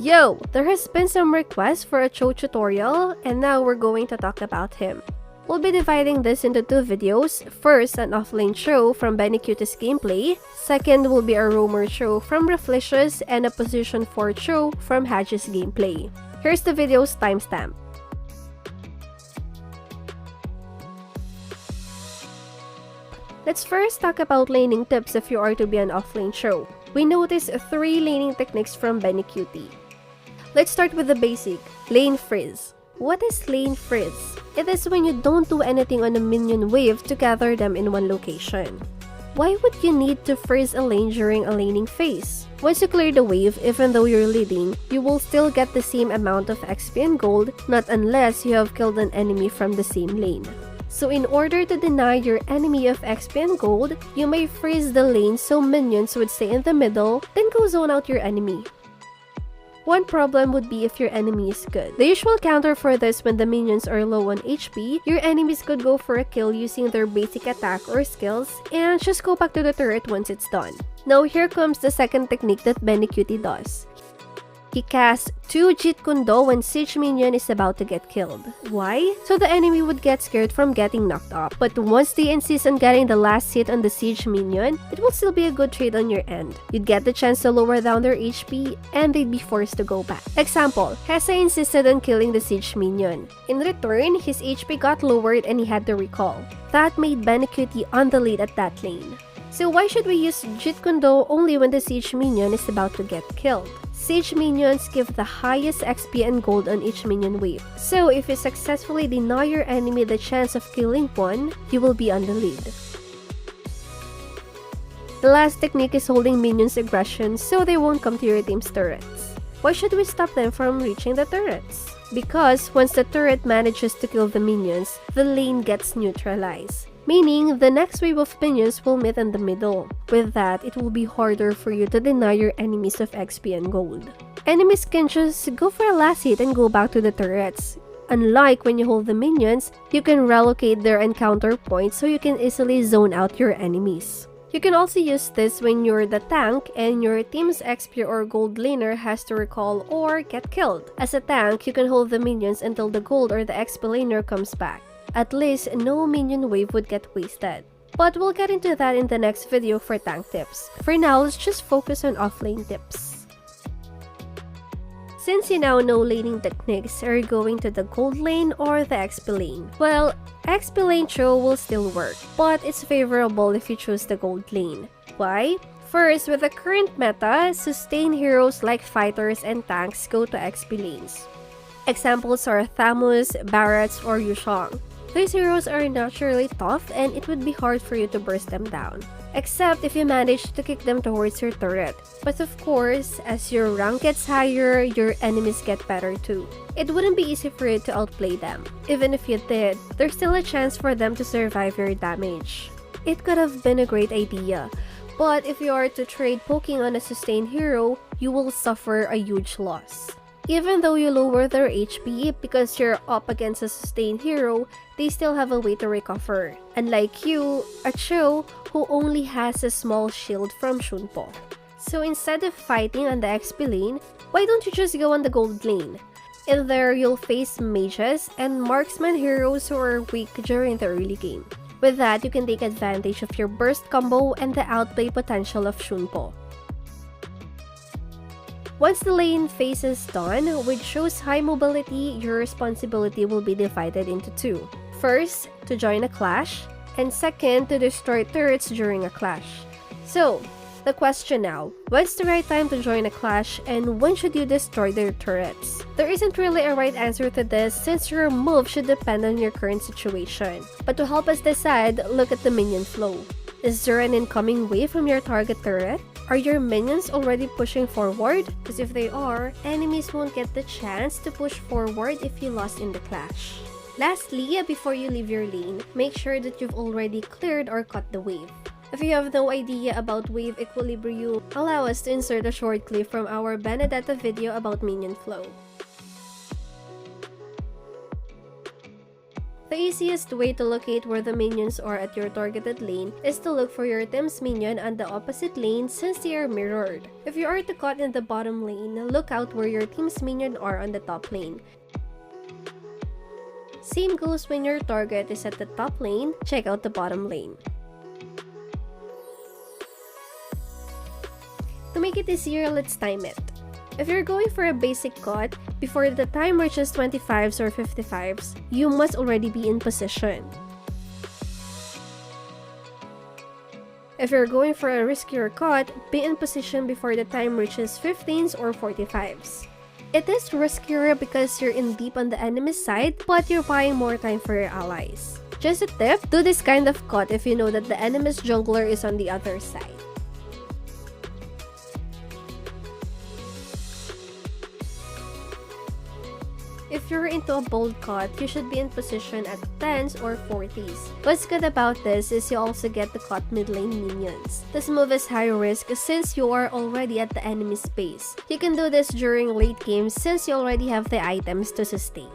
Yo! There has been some requests for a Chou tutorial, and now we're going to talk about him. We'll be dividing this into two videos. First, an offlane Chou from ForBennyqt's gameplay. Second will be a roamer Chou from Reflicious and a position 4 Chou from Haj's gameplay. Here's the video's timestamp. Let's first talk about laning tips if you are to be an offlane Chou. We notice 3 laning techniques from ForBennyqt. Let's start with the basic, lane freeze. What is lane freeze? It is when you don't do anything on a minion wave to gather them in one location. Why would you need to freeze a lane during a laning phase? Once you clear the wave, even though you're leading, you will still get the same amount of XP and gold, not unless you have killed an enemy from the same lane. So in order to deny your enemy of XP and gold, you may freeze the lane so minions would stay in the middle, then go zone out your enemy. One problem would be if your enemy is good. The usual counter for this, when the minions are low on HP, your enemies could go for a kill using their basic attack or skills and just go back to the turret once it's done. Now here comes the second technique that ForBennyqt does. He casts 2 Jeet Kune Do when siege minion is about to get killed. Why? So the enemy would get scared from getting knocked up. But once they insist on getting the last hit on the siege minion, it will still be a good trade on your end. You'd get the chance to lower down their HP and they'd be forced to go back. Example, Hesa insisted on killing the siege minion. In return, his HP got lowered and he had to recall. That made ForBennyqt on the lead at that lane. So why should we use Jeet Kune Do only when the siege minion is about to get killed? Siege minions give the highest XP and gold on each minion wave. So if you successfully deny your enemy the chance of killing one, you will be on the lead. The last technique is holding minions' aggression so they won't come to your team's turrets. Why should we stop them from reaching the turrets? Because once the turret manages to kill the minions, the lane gets neutralized. Meaning, the next wave of minions will meet in the middle. With that, it will be harder for you to deny your enemies of XP and gold. Enemies can just go for a last hit and go back to the turrets. Unlike when you hold the minions, you can relocate their encounter points so you can easily zone out your enemies. You can also use this when you're the tank and your team's XP or gold laner has to recall or get killed. As a tank, you can hold the minions until the gold or the XP laner comes back. At least, no minion wave would get wasted. But we'll get into that in the next video for tank tips. For now, let's just focus on offlane tips. Since you now know laning techniques, are you going to the gold lane or the XP lane? Well, XP lane Chou will still work, but it's favorable if you choose the gold lane. Why? First, with the current meta, sustained heroes like fighters and tanks go to XP lanes. Examples are Thamus, Barretts, or Yushang. These heroes are naturally tough and it would be hard for you to burst them down, except if you manage to kick them towards your turret. But of course, as your rank gets higher, your enemies get better too. It wouldn't be easy for you to outplay them. Even if you did, there's still a chance for them to survive your damage. It could have been a great idea, but if you are to trade poking on a sustained hero, you will suffer a huge loss. Even though you lower their HP because you're up against a sustained hero, they still have a way to recover. Unlike you, a Chou who only has a small shield from Shunpo. So instead of fighting on the XP lane, why don't you just go on the gold lane? In there, you'll face mages and marksman heroes who are weak during the early game. With that, you can take advantage of your burst combo and the outplay potential of Shunpo. Once the lane phase is done, which shows high mobility, your responsibility will be divided into 2. First, to join a clash, and second, to destroy turrets during a clash. So, the question now, when's the right time to join a clash and when should you destroy their turrets? There isn't really a right answer to this since your move should depend on your current situation. But to help us decide, look at the minion flow. Is there an incoming wave from your target turret? Are your minions already pushing forward? Because if they are, enemies won't get the chance to push forward if you lost in the clash. Lastly, before you leave your lane, make sure that you've already cleared or cut the wave. If you have no idea about wave equilibrium, allow us to insert a short clip from our Benedetta video about minion flow. The easiest way to locate where the minions are at your targeted lane is to look for your team's minion on the opposite lane since they are mirrored. If you are caught in the bottom lane, look out where your team's minion are on the top lane. Same goes when your target is at the top lane, check out the bottom lane. To make it easier, let's time it. If you're going for a basic cut, before the time reaches 25s or 55s, you must already be in position. If you're going for a riskier cut, be in position before the time reaches 15s or 45s. It is riskier because you're in deep on the enemy's side, but you're buying more time for your allies. Just a tip, do this kind of cut if you know that the enemy's jungler is on the other side. If you're into a bold cut, you should be in position at 10s or 40s. What's good about this is you also get the cut mid lane minions. This move is high risk since you are already at the enemy's base. You can do this during late games since you already have the items to sustain.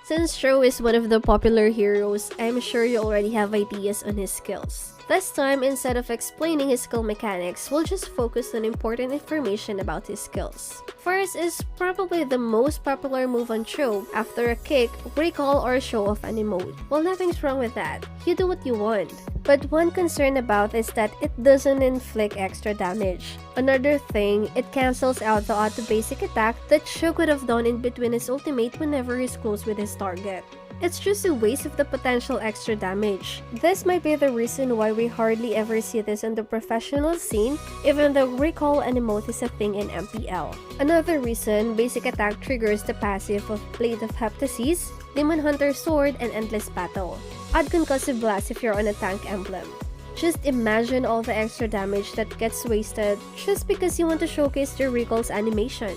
Since Chou is one of the popular heroes, I'm sure you already have ideas on his skills. This time, instead of explaining his skill mechanics, we'll just focus on important information about his skills. First is probably the most popular move on Chou. After a kick, recall or show off any mode. Well, nothing's wrong with that. You do what you want. But one concern about is that it doesn't inflict extra damage. Another thing, it cancels out the auto basic attack that Chou could have done in between his ultimate whenever he's close with his target. It's just a waste of the potential extra damage. This might be the reason why we hardly ever see this in the professional scene, even though recall and emote is a thing in MPL. Another reason, basic attack triggers the passive of Blade of Heptasis, Demon Hunter Sword, and Endless Battle. Add Concussive Blast if you're on a tank emblem. Just imagine all the extra damage that gets wasted just because you want to showcase your recall's animation.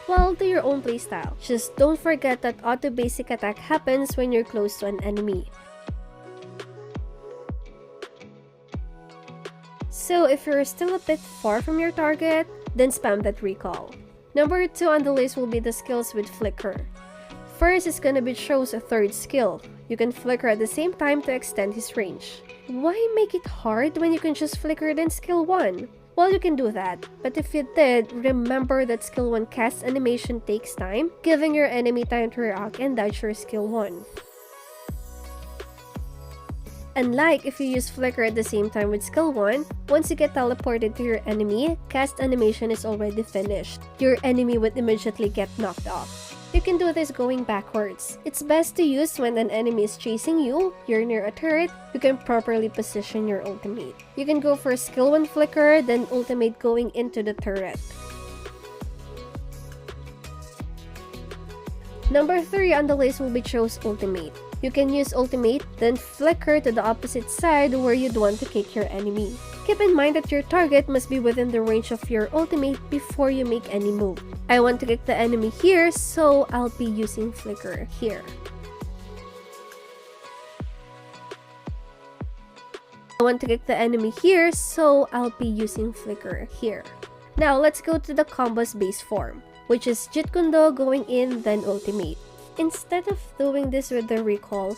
Well, do your own playstyle. Just don't forget that auto basic attack happens when you're close to an enemy. So if you're still a bit far from your target, then spam that recall. Number 2 on the list will be the skills with flicker. First is gonna be Chou's third skill. You can flicker at the same time to extend his range. Why make it hard when you can just flicker then skill 1? Well, you can do that, but if you did, remember that skill 1 cast animation takes time, giving your enemy time to react and dodge your skill 1. Unlike if you use flicker at the same time with skill 1, once you get teleported to your enemy, cast animation is already finished. Your enemy would immediately get knocked off. You can do this going backwards. It's best to use when an enemy is chasing you, you're near a turret, you can properly position your ultimate. You can go for skill 1 flicker, then ultimate going into the turret. Number 3 on the list will be Chou's ultimate. You can use ultimate, then flicker to the opposite side where you'd want to kick your enemy. Keep in mind that your target must be within the range of your ultimate before you make any move. I want to kick the enemy here, so I'll be using flicker here. I want to kick the enemy here, so I'll be using flicker here. Now let's go to the combo's base form, which is Jeet Kune Do going in, then ultimate. Instead of doing this with the recall,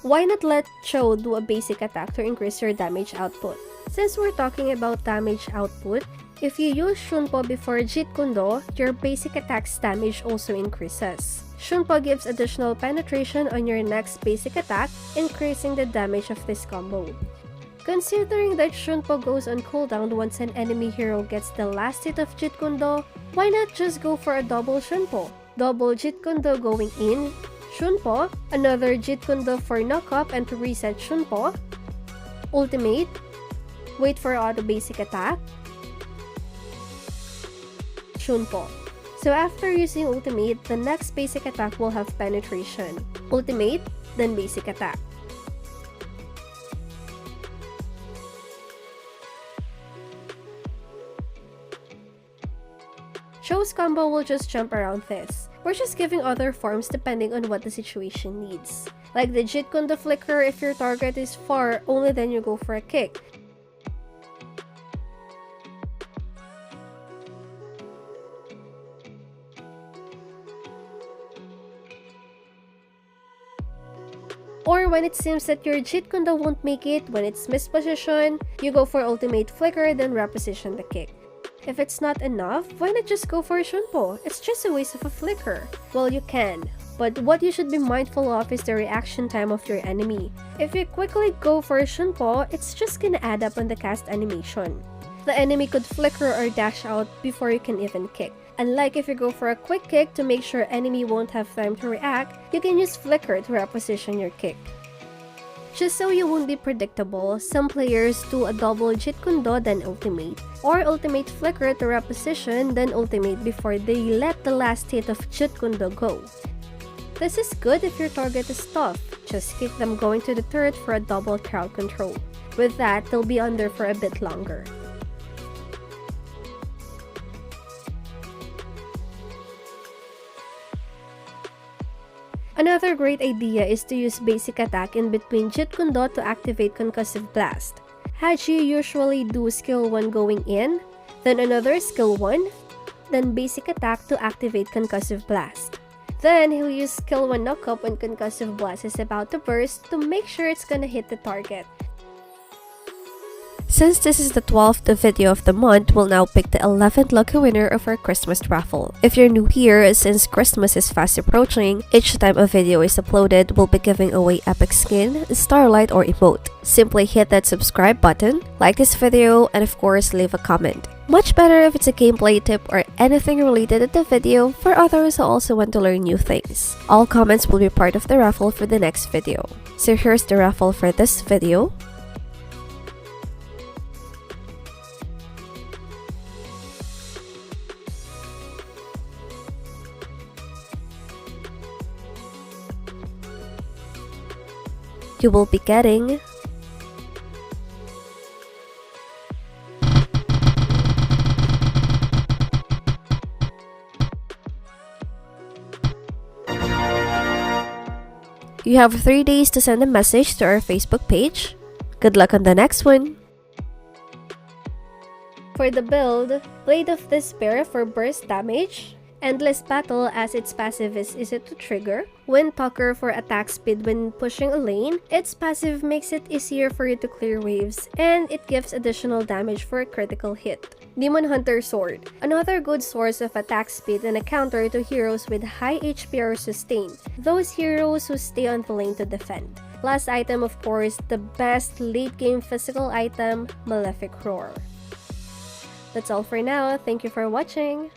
why not let Chou do a basic attack to increase your damage output? Since we're talking about damage output, if you use Shunpo before Jeet Kune Do, your basic attack's damage also increases. Shunpo gives additional penetration on your next basic attack, increasing the damage of this combo. Considering that Shunpo goes on cooldown once an enemy hero gets the last hit of Jeet Kune Do, why not just go for a double Shunpo? Double Jeet Kune Do going in, Shunpo, another Jeet Kune Do for knock-up and to reset Shunpo, ultimate, wait for auto basic attack, Shunpo. So after using ultimate, the next basic attack will have penetration. Ultimate, then basic attack. Chou's combo will just jump around this. We're just giving other forms depending on what the situation needs. Like the Jeet Kune Do flicker, if your target is far, only then you go for a kick. Or when it seems that your Jeet Kune Do won't make it when it's mispositioned, you go for ultimate flicker then reposition the kick. If it's not enough, why not just go for Shunpo? It's just a waste of a flicker. Well, you can, but what you should be mindful of is the reaction time of your enemy. If you quickly go for Shunpo, it's just gonna add up on the cast animation. The enemy could flicker or dash out before you can even kick. Unlike if you go for a quick kick to make sure enemy won't have time to react, you can use flicker to reposition your kick. Just so you won't be predictable, some players do a double Jeet Kune Do then ultimate, or ultimate flicker to reposition then ultimate before they let the last hit of Jeet Kune Do go. This is good if your target is tough, just keep them going to the turret for a double crowd control. With that, they'll be under for a bit longer. Another great idea is to use basic attack in between Jeet Kune Do to activate Concussive Blast. Haji usually do skill 1 going in, then another skill 1, then basic attack to activate Concussive Blast. Then he'll use skill 1 knockup when Concussive Blast is about to burst to make sure it's gonna hit the target. Since this is the 12th video of the month, we'll now pick the 11th lucky winner of our Christmas raffle. If you're new here, since Christmas is fast approaching, each time a video is uploaded, we'll be giving away epic skin, starlight, or emote. Simply hit that subscribe button, like this video, and of course leave a comment. Much better if it's a gameplay tip or anything related to the video for others who also want to learn new things. All comments will be part of the raffle for the next video. So here's the raffle for this video. You will be getting You have 3 days to send a message to our Facebook page. Good luck on the next one! For the build, Blade of Despair for burst damage, Endless Battle as its passive is easy to trigger, Wind Talker for attack speed when pushing a lane, its passive makes it easier for you to clear waves, and it gives additional damage for a critical hit. Demon Hunter Sword, another good source of attack speed and a counter to heroes with high HP or sustain, those heroes who stay on the lane to defend. Last item, of course, the best late game physical item, Malefic Roar. That's all for now, thank you for watching!